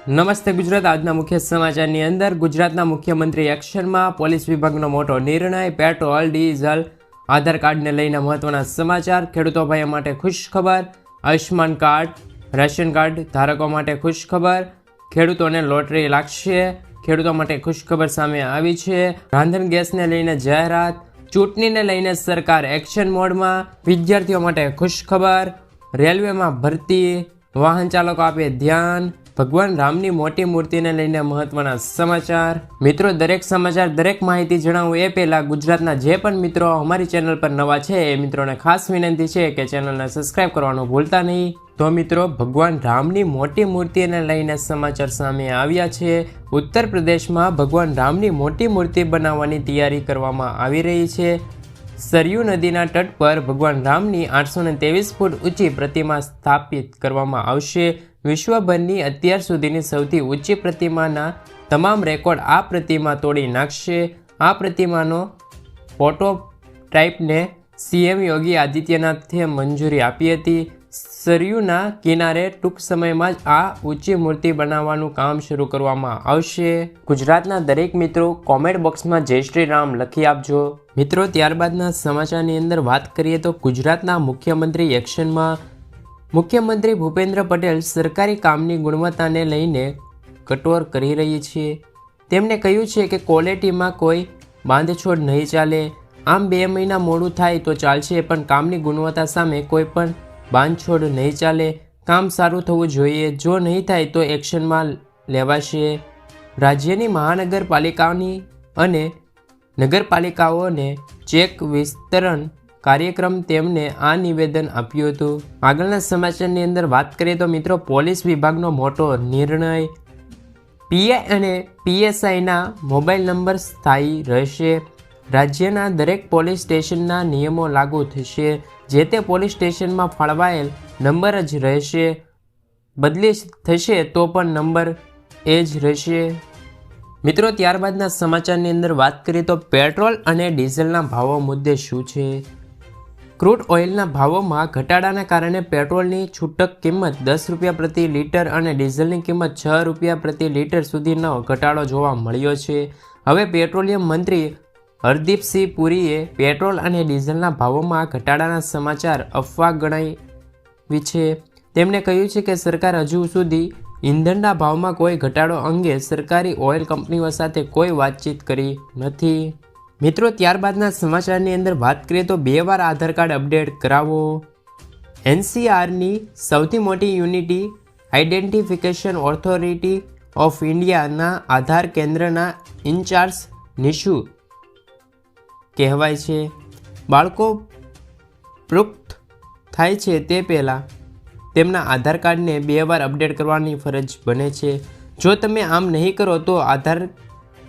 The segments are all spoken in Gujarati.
નમસ્તે ગુજરાત. આજના મુખ્ય સમાચારની અંદર ગુજરાતના મુખ્યમંત્રી એક્શનમાં, પોલીસ વિભાગનો મોટો નિર્ણય, પેટ્રોલ ડીઝલ આધાર કાર્ડને લઈને મહત્વના સમાચાર, ખેડૂતો ભાઈઓ માટે ખુશ ખબર, આયુષ્માન કાર્ડ રેશન કાર્ડ ધારકો માટે ખુશ ખબર, ખેડૂતોને લોટરી લાગશે, ખેડૂતો માટે ખુશ ખબર સામે આવી છે. રાંધણ ગેસને લઈને જાહેરાત, ચૂંટણીને લઈને સરકાર એક્શન મોડમાં, વિદ્યાર્થીઓ માટે ખુશ ખબર, રેલવેમાં ભરતી, વાહન ચાલકો આપે ધ્યાન, ભગવાન રામની મોટી મૂર્તિને લઈને મહત્વના સમાચાર. મિત્રો, દરેક સમાચાર, દરેક માહિતી જણાવું એ પહેલાં ગુજરાતના જે પણ મિત્રો અમારી ચેનલ પર નવા છે એ મિત્રોને ખાસ વિનંતી છે કે ચેનલને સબસ્ક્રાઈબ કરવાનું ભૂલતા નહીં. તો મિત્રો, ભગવાન રામની મોટી મૂર્તિને લઈને સમાચાર સામે આવ્યા છે. ઉત્તર પ્રદેશમાં ભગવાન રામની મોટી મૂર્તિ બનાવવાની તૈયારી કરવામાં આવી રહી છે. સરયુ નદીના તટ પર ભગવાન રામની 823 ફૂટ ઊંચી પ્રતિમા સ્થાપિત કરવામાં આવશે. વિશ્વભરની અત્યાર સુધીની સૌથી ઊંચી પ્રતિમાના તમામ રેકોર્ડ આ પ્રતિમા તોડી નાખશે. આ પ્રતિમાનો પ્રોટોટાઇપને સીએમ યોગી આદિત્યનાથે મંજૂરી આપી હતી. સરયુના કિનારે ટૂંક સમયમાં જ આ ઊંચી મૂર્તિ બનાવવાનું કામ શરૂ કરવામાં આવશે. ગુજરાતના દરેક મિત્રો કોમેન્ટ બોક્સમાં જય શ્રી રામ લખી આપજો. મિત્રો, ત્યારબાદના સમાચારની અંદર વાત કરીએ તો ગુજરાતના મુખ્યમંત્રી એક્શનમાં. મુખ્યમંત્રી ભૂપેન્દ્ર પટેલ સરકારી કામની ગુણવત્તાને લઈને કટોર કરી રહી છે. તેમણે કહ્યું છે કે ક્વોલિટીમાં કોઈ બાંધછોડ નહીં ચાલે. આમ 2 મહિના મોડું થાય તો ચાલશે, પણ કામની ગુણવત્તા સામે કોઈ પણ બાંધછોડ નહીં ચાલે. કામ સારું થવું જોઈએ. જો નહીં થાય તો એક્શનમાં લેવાશે. રાજ્યની મહાનગરપાલિકાઓની અને નગરપાલિકાઓને ચેક વિસ્તરણ કાર્યક્રમ તેમને આ નિવેદન આપ્યું હતું. આગળના સમાચારની અંદર વાત કરીએ તો મિત્રો, પોલીસ વિભાગનો મોટો નિર્ણય. પીઆઈ અને પીએસઆઈના મોબાઈલ નંબર સ્થાયી રહેશે. રાજ્યના દરેક પોલીસ સ્ટેશનના નિયમો લાગુ થશે. જે તે પોલીસ સ્ટેશનમાં ફાળવાયેલ નંબર જ રહેશે. બદલી થશે તો પણ નંબર એ જ રહેશે. મિત્રો, ત્યારબાદના સમાચારની અંદર વાત કરીએ તો પેટ્રોલ અને ડીઝલના ભાવો મુદ્દે શું છે. ક્રૂડ ઓઇલના ભાવોમાં ઘટાડાના કારણે પેટ્રોલની છૂટક કિંમત 10 રૂપિયા પ્રતિ લીટર અને ડીઝલની કિંમત 6 રૂપિયા પ્રતિ લીટર સુધીનો ઘટાડો જોવા મળ્યો છે. હવે પેટ્રોલિયમ મંત્રી હરદીપસિંહ પુરીએ પેટ્રોલ અને ડીઝલના ભાવોમાં ઘટાડાના સમાચાર અફવા ગણાવી છે. તેમણે કહ્યું છે કે સરકાર હજુ સુધી ઇંધણના ભાવમાં કોઈ ઘટાડો અંગે સરકારી ઓઇલ કંપનીઓ સાથે કોઈ વાતચીત કરી નથી. મિત્રો, ત્યારબાદના સમાચારની અંદર વાત કરીએ તો 2 વાર આધાર કાર્ડ અપડેટ કરાવો. એનસીઆરની સૌથી મોટી યુનિટી આઇડેન્ટિફિકેશન ઓથોરિટી ઓફ ઇન્ડિયાના આધાર કેન્દ્રના ઇન્ચાર્જ નિશુ કહેવાય છે. બાળકો પુખ્ત થાય છે તે પહેલાં તેમના આધાર કાર્ડને 2 વાર અપડેટ કરવાની ફરજ બને છે. જો તમે આમ નહીં કરો તો આધાર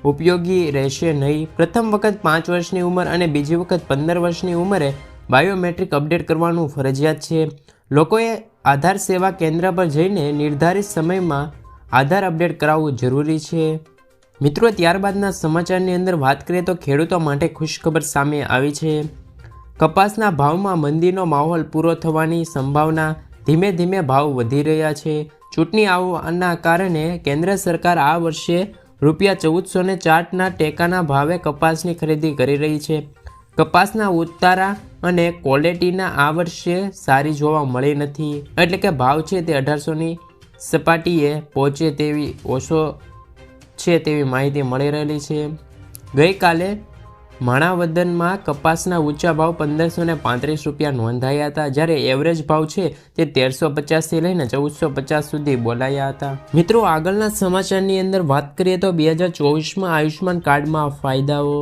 ઉપયોગી રહેશે નહીં. પ્રથમ વખત 5 વર્ષની ઉંમર અને બીજી વખત 15 વર્ષની ઉંમરે બાયોમેટ્રિક અપડેટ કરવાનું ફરજિયાત છે. લોકોએ આધાર સેવા કેન્દ્ર પર જઈને નિર્ધારિત સમયમાં આધાર અપડેટ કરાવવું જરૂરી છે. મિત્રો, ત્યારબાદના સમાચારની અંદર વાત કરીએ તો ખેડૂતો માટે ખુશખબર સામે આવી છે. કપાસના ભાવમાં મંદીનો માહોલ પૂરો થવાની સંભાવના. ધીમે ધીમે ભાવ વધી રહ્યા છે. ચૂંટણી આવવાના કારણે કેન્દ્ર સરકાર આ વર્ષે ₹1404ના ટેકાના ભાવે કપાસની ખરીદી કરી રહી છે. કપાસના ઉતારા અને ક્વોલિટીના આ વર્ષે સારી જોવા મળી નથી. એટલે કે ભાવ છે તે 1800ની સપાટીએ પહોંચે તેવી ઓછો છે તેવી માહિતી મળી રહેલી છે. ગઈકાલે માણાવદરમાં કપાસના ઊંચા ભાવ ₹1535 નોંધાયા હતા, જ્યારે એવરેજ ભાવ છે તે 1350થી લઈને 1450 સુધી બોલાયા હતા. મિત્રો, આગળના સમાચારની અંદર વાત કરીએ તો 2024માં આયુષ્માન કાર્ડમાં ફાયદાઓ.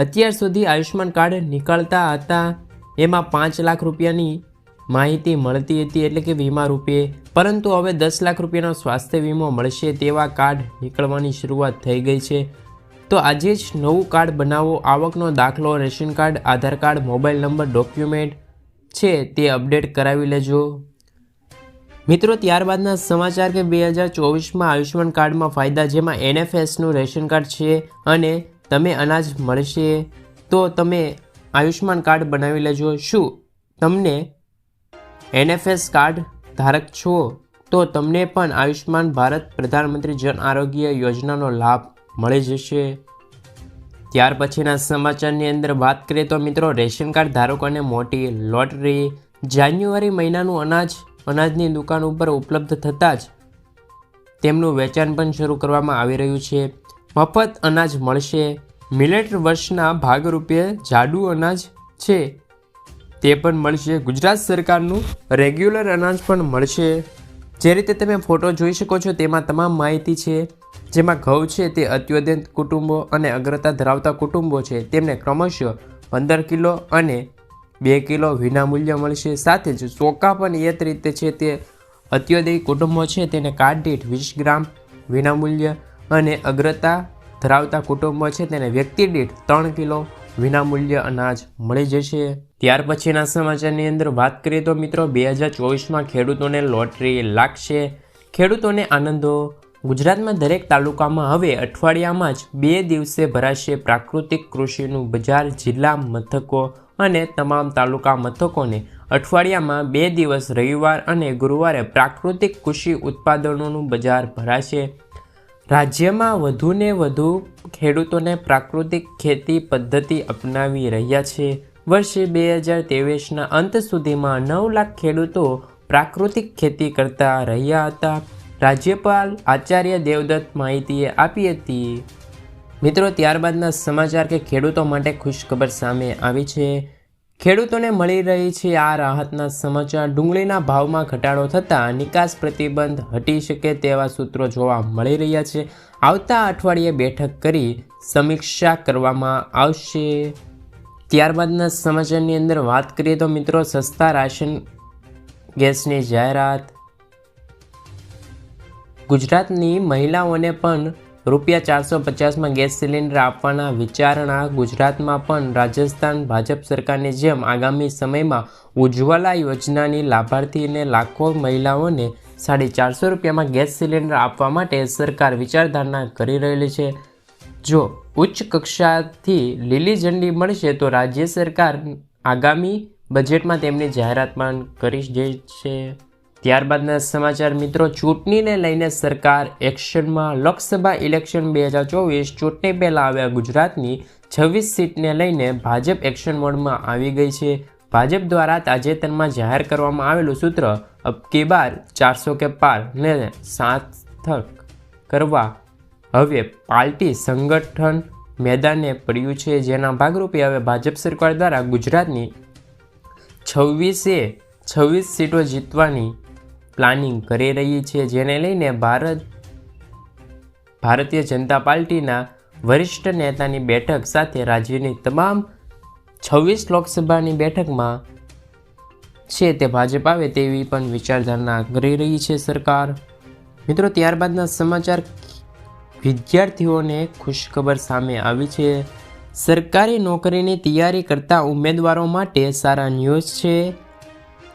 અત્યાર સુધી આયુષ્માન કાર્ડ નીકળતા હતા એમાં 5 લાખ રૂપિયાની માહિતી મળતી હતી, એટલે કે વીમા રૂપે. પરંતુ હવે 10 લાખ રૂપિયાનો સ્વાસ્થ્ય વીમો મળશે તેવા કાર્ડ નીકળવાની શરૂઆત થઈ ગઈ છે. તો આજે જ નવું કાર્ડ બનાવો. આવકનો દાખલો, રેશન કાર્ડ, આધાર કાર્ડ, મોબાઈલ નંબર, ડોક્યુમેન્ટ છે તે અપડેટ કરાવી લેજો. મિત્રો, ત્યારબાદના સમાચાર કે 2024માં આયુષ્માન કાર્ડમાં ફાયદા, જેમાં NFSનું રેશન કાર્ડ છે અને તમે અનાજ મળશે. તો તમે આયુષ્માન કાર્ડ બનાવી લેજો. શું તમને NFS કાર્ડ ધારક છો તો તમને પણ આયુષ્માન ભારત પ્રધાનમંત્રી જન આરોગ્ય યોજનાનો લાભ મળી જશે। ત્યાર પછીના સમાચારની અંદર વાત કરીએ તો મિત્રો, રેશન કાર્ડ ધારકોને મોટી લોટરી। જાન્યુઆરી મહિનાનું અનાજની દુકાન ઉપર ઉપલબ્ધ થતાં જ તેમનું વેચાણ પણ શરૂ કરવામાં આવી રહ્યું છે। મફત અનાજ મળશે। મિલેટ વર્ષના ભાગરૂપે જાડુ અનાજ છે તે પણ મળશે। ગુજરાત સરકારનું રેગ્યુલર અનાજ પણ મળશે। જે રીતે તમે ફોટો જોઈ શકો છો તેમાં તમામ માહિતી છે, જેમાં ઘઉં છે તે અત્યંત કુટુંબો અને અગ્રતા ધરાવતા કુટુંબો છે તેમને ક્રમશઃ 15 કિલો અને 2 કિલો વિનામૂલ્ય મળશે। સાથે જ ચોખા પણ એ જ રીતે છે તે અત્યોદય કુટુંબો છે તેને કાર્ડ દીઠ 20 ગ્રામ વિનામૂલ્ય અને અગ્રતા ધરાવતા કુટુંબો છે તેને વ્યક્તિ દીઠ 3 કિલો વિનામૂલ્ય અનાજ મળી જશે। ત્યાર પછીના સમાચારની અંદર વાત કરીએ તો મિત્રો, 2024માં ખેડૂતોને લોટરી લાગશે। ખેડૂતોને આનંદો। ગુજરાતમાં દરેક તાલુકામાં હવે અઠવાડિયામાં જ 2 દિવસે ભરાશે પ્રાકૃતિક કૃષિનું બજાર। જિલ્લા મથકો અને તમામ તાલુકા મથકોને અઠવાડિયામાં 2 દિવસ રવિવાર અને ગુરુવારે પ્રાકૃતિક કૃષિ ઉત્પાદનોનું બજાર ભરાશે। રાજ્યમાં વધુને વધુ ખેડૂતોને પ્રાકૃતિક ખેતી પદ્ધતિ અપનાવી રહ્યા છે। વર્ષે 2023ના અંત સુધીમાં 9 લાખ ખેડૂતો પ્રાકૃતિક ખેતી કરતા રહ્યા હતા। રાજ્યપાલ આચાર્ય દેવવ્રત માહિતીએ આપી હતી। મિત્રો, ત્યારબાદના સમાચાર કે ખેડૂતો માટે ખુશખબર સામે આવી છે। ખેડૂતોને મળી રહી છે આ રાહતના સમાચાર। ડુંગળીના ભાવમાં ઘટાડો થતાં નિકાસ પ્રતિબંધ હટી શકે તેવા સૂત્રો જોવા મળી રહ્યા છે। આવતા અઠવાડિયે બેઠક કરી સમીક્ષા કરવામાં આવશે। ત્યારબાદના સમાચારની અંદર વાત કરીએ તો મિત્રો, સસ્તા રાશન ગેસની જાહેરાત। ગુજરાતની મહિલાઓને પણ ₹450માં ગેસ સિલિન્ડર આપવાના વિચારણા। ગુજરાતમાં પણ રાજસ્થાન ભાજપ સરકારની જેમ આગામી સમયમાં ઉજ્જવલા યોજનાની લાભાર્થીને લાખો મહિલાઓને ₹450માં ગેસ સિલિન્ડર આપવા માટે સરકાર વિચારધારણા કરી રહેલી છે। જો ઉચ્ચ કક્ષાથી લીલી ઝંડી મળશે તો રાજ્ય સરકાર આગામી બજેટમાં તેમની જાહેરાત પણ કરી છે। ત્યારબાદના સમાચાર મિત્રો, ચૂંટણીને લઈને સરકાર એક્શનમાં। લોકસભા ઇલેક્શન 2024 ચૂંટણી પહેલાં હવે ગુજરાતની 26 સીટને લઈને ભાજપ એક્શન મોડમાં આવી ગઈ છે। ભાજપ દ્વારા તાજેતરમાં જાહેર કરવામાં આવેલું સૂત્ર અબકી બાર 400 કે પાર ને સાર્થક કરવા હવે પાર્ટી સંગઠન મેદાને પડ્યું છે, જેના ભાગરૂપે હવે ભાજપ સરકાર દ્વારા ગુજરાતની 26 સીટો જીતવાની પ્લાનિંગ કરી રહી છે, જેને લઈને ભારતીય જનતા પાર્ટીના વરિષ્ઠ નેતાની બેઠક સાથે રાજ્યની તમામ 26 લોકસભાની બેઠકમાં છે તે ભાજપ આવે તેવી પણ વિચારધારણા કરી રહી છે સરકાર। મિત્રો, ત્યારબાદના સમાચાર, વિદ્યાર્થીઓને ખુશખબર સામે આવી છે। સરકારી નોકરીની તૈયારી કરતા ઉમેદવારો માટે સારા ન્યૂઝ છે।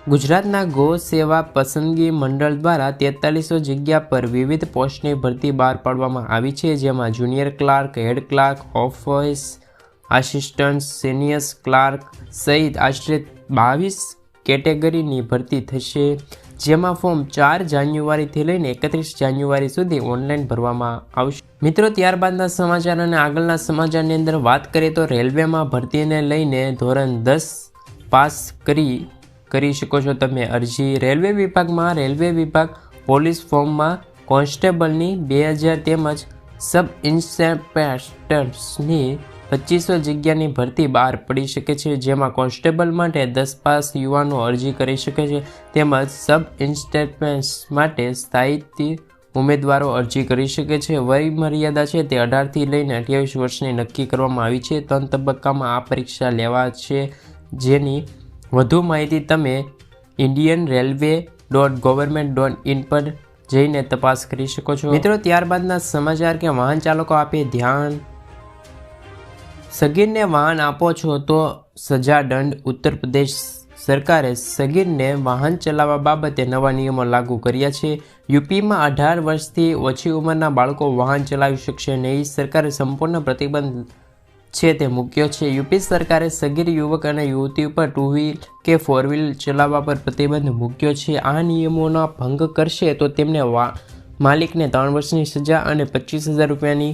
ગુજરાતના ગૌ સેવા પસંદગી મંડળ દ્વારા 4300 જગ્યા પર વિવિધ પોસ્ટની ભરતી બહાર પાડવામાં આવી છે, જેમાં junior clerk, head clerk, office assistant, senior clerk સહિત આશરે 22 કેટેગરીની ભરતી થશે, જેમાં ફોર્મ 4 જાન્યુઆરીથી લઈને 31 જાન્યુઆરી સુધી ઓનલાઈન ભરવામાં આવશે। મિત્રો, ત્યારબાદના સમાચાર અને આગળના સમાચારની અંદર વાત કરીએ તો રેલવેમાં ભરતીને લઈને ધોરણ 10 પાસ કરી શકો છો તમે અરજી। રેલવે વિભાગ પોલીસ ફોર્મમાં કોન્સ્ટેબલની 2000 તેમજ સબ ઇન્સ્પેક્ટર્સની 2500 જગ્યાની ભરતી બહાર પડી શકે છે, જેમાં કોન્સ્ટેબલ માટે 10 પાસ યુવાનો અરજી કરી શકે છે, તેમજ સબ ઇન્સ્પેક્ટર્સ માટે સ્થાયી ઉમેદવારો અરજી કરી શકે છે। વય મર્યાદા છે તે 18થી લઈને 28 વર્ષની નક્કી કરવામાં આવી છે। 3 તબક્કામાં આ પરીક્ષા લેવાશે, જેની વધુ માહિતી તમે indianrailway.government.in પર જઈને તપાસ કરી શકો છો। મિત્રો, ત્યારબાદના સમાચાર કે વાહન ચાલકો આપે ધ્યાન, સગીરને વાહન આપો છો તો સજા દંડ। ઉત્તર પ્રદેશ સરકારે સગીરને વાહન ચલાવવા બાબતે નવા નિયમો લાગુ કર્યા છે। યુપીમાં 18 વર્ષથી ઓછી ઉંમરના બાળકો વાહન ચલાવી શકશે નહીં। સરકારે સંપૂર્ણ પ્રતિબંધ છે તે મૂક્યો છે. યુપી સરકારે સગીર યુવક અને યુવતી ઉપર 2 વ્હીલ કે 4 વ્હીલ ચલાવવા પર પ્રતિબંધ મૂક્યો છે. આ નિયમોનો ભંગ કરશે તો તેમને માલિકને 3 વર્ષની સજા અને 25,000 રૂપિયાની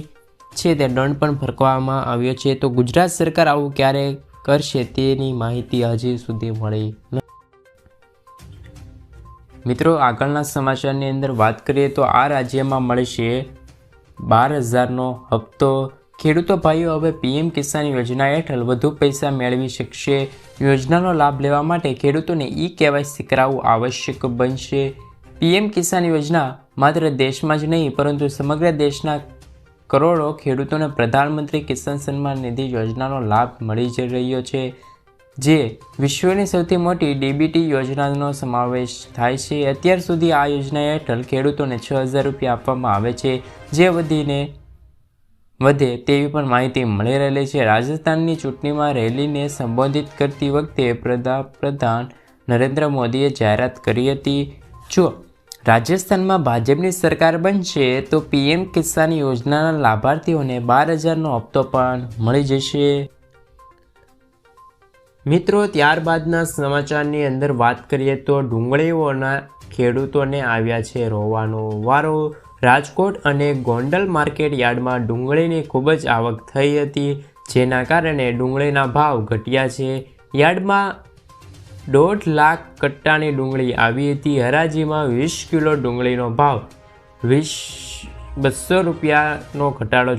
છે તે દંડ પણ ફરમાવવામાં આવ્યો છે. તો ગુજરાત સરકાર આવું ક્યારે કરશે તેની માહિતી હજી સુધી મળી નથી. મિત્રો, આગળના સમાચારની અંદર વાત કરીએ તો આ રાજ્યમાં મળશે 12,000નો હપ્તો. ખેડૂતો ભાઈઓ હવે પીએમ કિસાન યોજના હેઠળ વધુ પૈસા મેળવી શકશે. યોજનાનો લાભ લેવા માટે ખેડૂતોને KYC કરાવવું આવશ્યક બનશે. પીએમ કિસાન યોજના માત્ર દેશમાં જ નહીં પરંતુ સમગ્ર દેશના કરોડો ખેડૂતોને પ્રધાનમંત્રી કિસાન સન્માન નિધિ યોજનાનો લાભ મળી જઈ રહ્યો છે, જે વિશ્વની સૌથી મોટી ડીબીટી યોજનાનો સમાવેશ થાય છે. અત્યાર સુધી આ યોજના હેઠળ ખેડૂતોને 6,000 રૂપિયા આપવામાં આવે છે, જે વધે તેવી પણ માહિતી મળી રહેલી છે. રાજસ્થાનની ચૂંટણીમાં રેલીને સંબોધિત કરતી વખતે પ્રધાન નરેન્દ્ર મોદીએ જાહેરાત કરી હતી. જો રાજસ્થાનમાં ભાજપની સરકાર બનશે તો પીએમ કિસાન યોજનાના લાભાર્થીઓને 12,000નો હપ્તો પણ મળી જશે. મિત્રો, ત્યારબાદના સમાચારની અંદર વાત કરીએ તો ડુંગળીઓના ખેડૂતોને આવ્યા છે રોવાનો વારો. રાજકોટ અને ગોંડલ માર્કેટ યાર્ડમાં ડુંગળીની ખૂબ જ આવક થઈ હતી, જેના કારણે ડુંગળીના ભાવ ઘટ્યા છે. યાર્ડમાં 1.5 લાખ કટ્ટાની ડુંગળી આવી હતી. હરાજીમાં 20 કિલો ડુંગળીનો ભાવ 200 રૂપિયાનો ઘટાડો